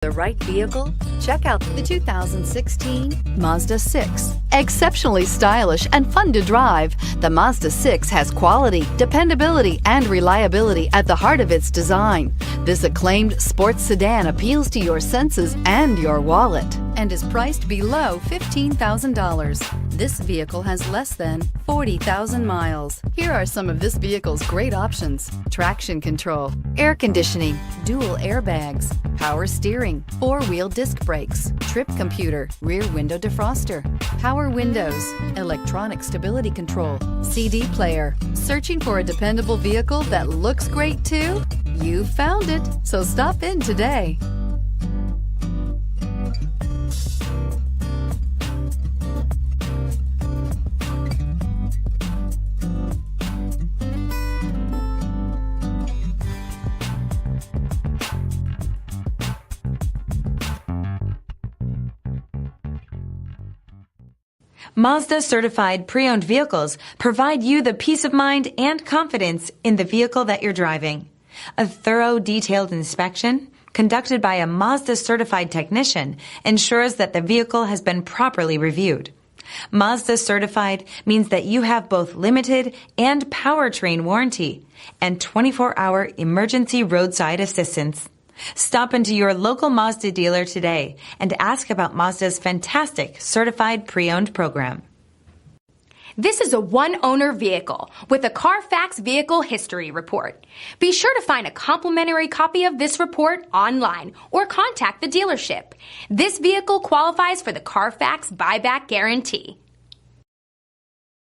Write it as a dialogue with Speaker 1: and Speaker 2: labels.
Speaker 1: The right vehicle? Check out the 2016 Mazda 6. Exceptionally stylish and fun to drive, the Mazda 6 has quality, dependability, and reliability at the heart of its design. This acclaimed sports sedan appeals to your senses and your wallet and is priced below $15,000. This vehicle has less than 40,000 miles. Here are some of this vehicle's great options: traction control, air conditioning, dual airbags, power steering, four-wheel disc brakes, trip computer, rear window defroster, power windows, electronic stability control, CD player. Searching for a dependable vehicle that looks great too? You found it, so stop in today.
Speaker 2: Mazda certified pre-owned vehicles provide you the peace of mind and confidence in the vehicle that you're driving. A thorough, detailed inspection conducted by a Mazda certified technician ensures that the vehicle has been properly reviewed. Mazda certified means that you have both limited and powertrain warranty and 24-hour emergency roadside assistance. Stop into your local Mazda dealer today and ask about Mazda's fantastic certified pre-owned program.
Speaker 3: This is a one-owner vehicle with a Carfax Vehicle History Report. Be sure to find a complimentary copy of this report online or contact the dealership. This vehicle qualifies for the Carfax Buyback Guarantee.